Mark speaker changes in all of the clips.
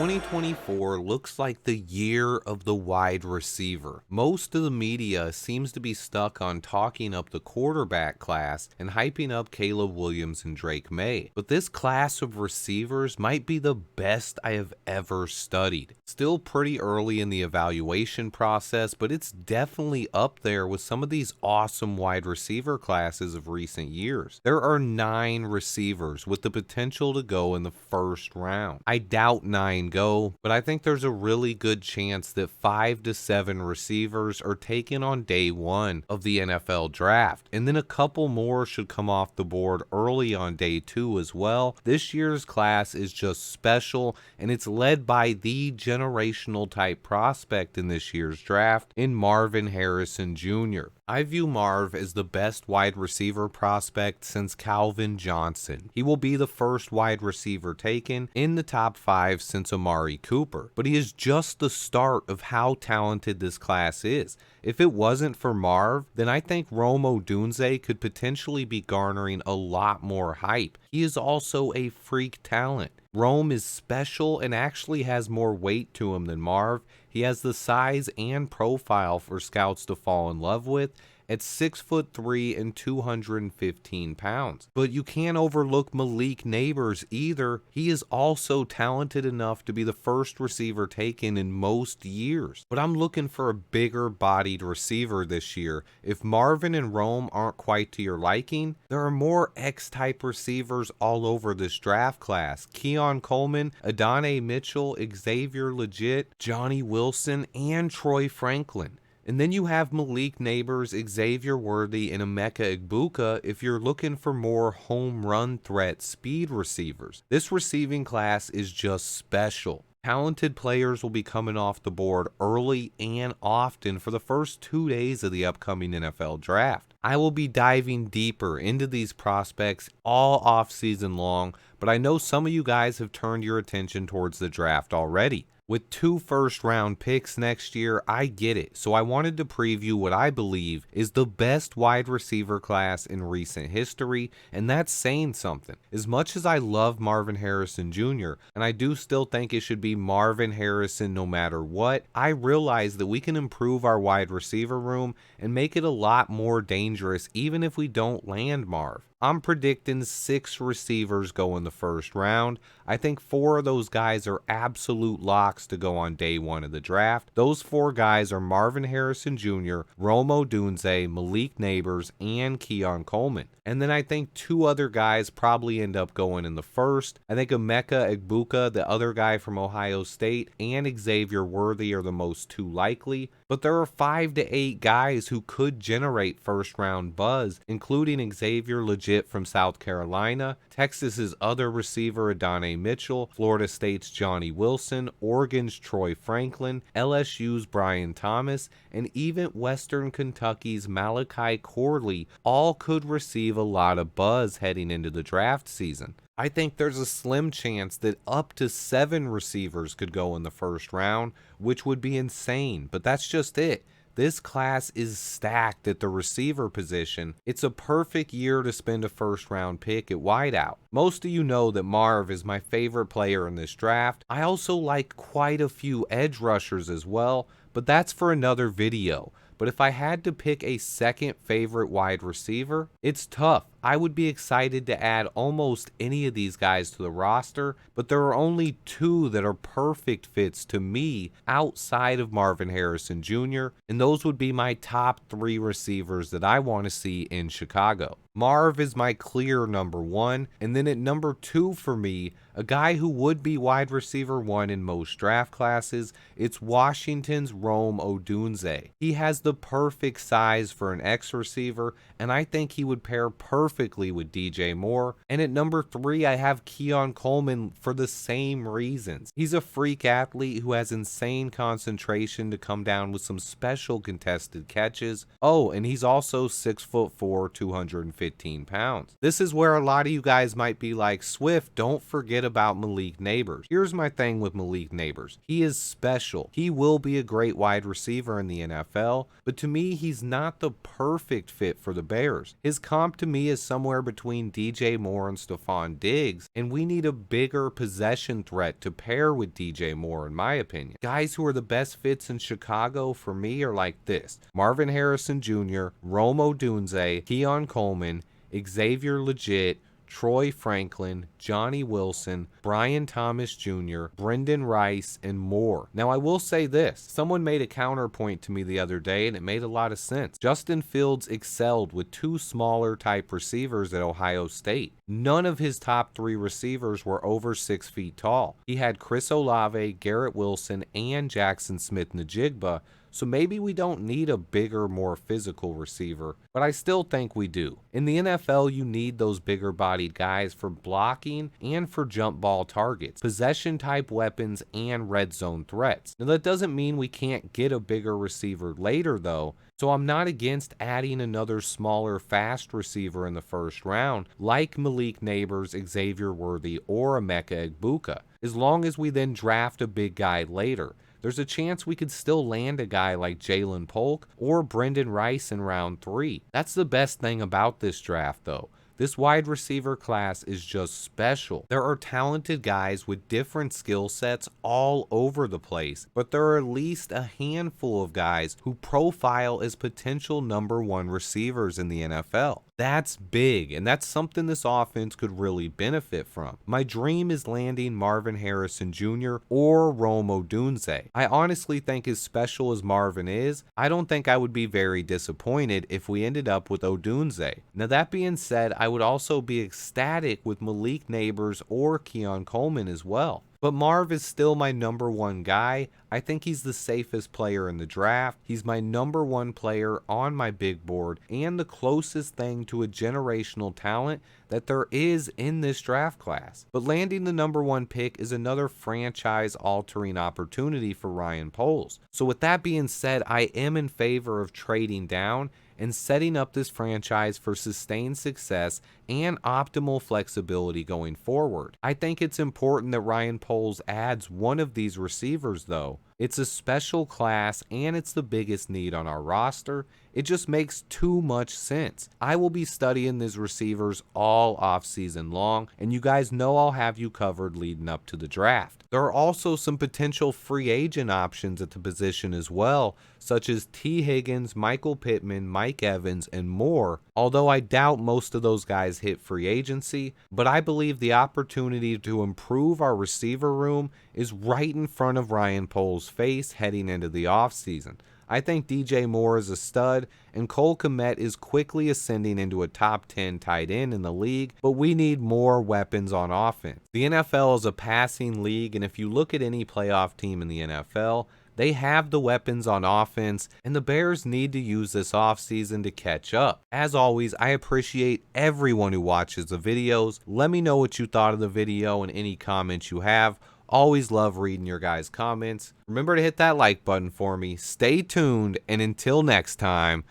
Speaker 1: 2024 looks like the year of the wide receiver. Most of the media seems to be stuck on talking up the quarterback class and hyping up Caleb Williams and Drake May. But this class of receivers might be the best I have ever studied. Still pretty early in the evaluation process, but it's definitely up there with some of these awesome wide receiver classes of recent years. There are 9 receivers with the potential to go in the first round. I doubt 9 go, but I think there's a really good chance that 5 to 7 receivers are taken on day 1 of the NFL draft, and then a couple more should come off the board early on day 2 as well. This year's class is just special, and it's led by the generational type prospect in this year's draft in Marvin Harrison Jr. I view Marv as the best wide receiver prospect since Calvin Johnson. He will be the first wide receiver taken in the top 5 since Amari Cooper, but he is just the start of how talented this class is. If it wasn't for Marv, then I think Rome Odunze could potentially be garnering a lot more hype. He is also a freak talent. Rome is special and actually has more weight to him than Marv. He has the size and profile for scouts to fall in love with at 6'3" and 215 pounds. But you can't overlook Malik Nabers either. He is also talented enough to be the first receiver taken in most years. But I'm looking for a bigger bodied receiver this year. If Marvin and Rome aren't quite to your liking, there are more X-type receivers all over this draft class. Keon Coleman, Adonai Mitchell, Xavier Legit, Johnny Wilson, and Troy Franklin. And then you have Malik Nabers, Xavier Worthy, and Emeka Egbuka if you're looking for more home run threat speed receivers. This receiving class is just special. Talented players will be coming off the board early and often for the first 2 days of the upcoming NFL draft. I will be diving deeper into these prospects all off-season long, but I know some of you guys have turned your attention towards the draft already. With 2 first-round picks next year, I get it, so I wanted to preview what I believe is the best wide receiver class in recent history, and that's saying something. As much as I love Marvin Harrison Jr., and I do still think it should be Marvin Harrison no matter what, I realize that we can improve our wide receiver room and make it a lot more dangerous even if we don't land Marv. I'm predicting 6 receivers go in the first round. I think 4 of those guys are absolute locks to go on day 1 of the draft. Those 4 guys are Marvin Harrison Jr., Rome Odunze, Malik Nabers, and Keon Coleman. And then I think 2 other guys probably end up going in the first. I think Emeka Egbuka, the other guy from Ohio State, and Xavier Worthy are the most 2 likely. But there are 5 to 8 guys who could generate first round buzz, including Xavier Legit from South Carolina, Texas's other receiver Adonai Mitchell, Florida State's Johnny Wilson, Oregon's Troy Franklin, LSU's Brian Thomas, and even Western Kentucky's Malachi Corley all could receive a lot of buzz heading into the draft season. I think there's a slim chance that up to 7 receivers could go in the first round, which would be insane, but that's just it. This class is stacked at the receiver position. It's a perfect year to spend a first-round pick at wideout. Most of you know that Marv is my favorite player in this draft. I also like quite a few edge rushers as well, but that's for another video. But if I had to pick a second favorite wide receiver, it's tough. I would be excited to add almost any of these guys to the roster, but there are only 2 that are perfect fits to me outside of Marvin Harrison Jr., and those would be my top 3 receivers that I want to see in Chicago. Marv is my clear number 1, and then at number 2 for me, a guy who would be wide receiver 1 in most draft classes, it's Washington's Rome Odunze. He has the perfect size for an X receiver, and I think he would pair perfectly with DJ Moore. And at number 3, I have Keon Coleman for the same reasons. He's a freak athlete who has insane concentration to come down with some special contested catches. Oh, and he's also 6'4", 215 pounds. This is where a lot of you guys might be like, Swift, don't forget about Malik Nabers. Here's my thing with Malik Nabers. He is special. He will be a great wide receiver in the NFL, but to me, he's not the perfect fit for the Bears. His comp to me is is somewhere between DJ Moore and Stephon Diggs, and we need a bigger possession threat to pair with DJ Moore, in my opinion. Guys who are the best fits in Chicago for me are like this: Marvin Harrison Jr., Rome Odunze, Keon Coleman, Xavier Legit, Troy Franklin, Johnny Wilson, Brian Thomas Jr., Brendan Rice, and more. Now, I will say this. Someone made a counterpoint to me the other day, and it made a lot of sense. Justin Fields excelled with two smaller type receivers at Ohio State. None of his top three receivers were over 6 feet tall. He had Chris Olave, Garrett Wilson, and Jackson Smith-Njigba, so maybe we don't need a bigger, more physical receiver, but I still think we do. In the NFL, you need those bigger-bodied guys for blocking and for jump ball targets, possession-type weapons, and red zone threats. Now, that doesn't mean we can't get a bigger receiver later, though, so I'm not against adding another smaller, fast receiver in the first round, like Malik Neighbors, Xavier Worthy, or Emeka Egbuka, as long as we then draft a big guy later. There's a chance we could still land a guy like Jalen Polk or Brendan Rice in round 3. That's the best thing about this draft, though. This wide receiver class is just special. There are talented guys with different skill sets all over the place, but there are at least a handful of guys who profile as potential #1 receivers in the NFL. That's big, and that's something this offense could really benefit from. My dream is landing Marvin Harrison Jr. or Rome Odunze. I honestly think as special as Marvin is, I don't think I would be very disappointed if we ended up with Odunze. Now, that being said, I would also be ecstatic with Malik Neighbors or Keon Coleman as well. But Marv is still my #1 guy. I think he's the safest player in the draft. He's my #1 player on my big board and the closest thing to a generational talent that there is in this draft class. But landing the #1 pick is another franchise-altering opportunity for Ryan Poles. So with that being said, I am in favor of trading down and setting up this franchise for sustained success and optimal flexibility going forward. I think it's important that Ryan Poles adds one of these receivers, though. It's a special class and it's the biggest need on our roster. It just makes too much sense. I will be studying these receivers all offseason long, and you guys know I'll have you covered leading up to the draft. There are also some potential free agent options at the position as well, such as T. Higgins, Michael Pittman, Mike Evans, and more, although I doubt most of those guys hit free agency, but I believe the opportunity to improve our receiver room is right in front of Ryan Poles' face heading into the offseason. I think DJ Moore is a stud, and Cole Kmet is quickly ascending into a top 10 tight end in the league, but we need more weapons on offense. The NFL is a passing league, and if you look at any playoff team in the NFL, they have the weapons on offense, and the Bears need to use this offseason to catch up. As always, I appreciate everyone who watches the videos. Let me know what you thought of the video and any comments you have. Always love reading your guys' comments. Remember to hit that like button for me. Stay tuned, and until next time,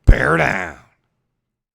Speaker 1: bear down.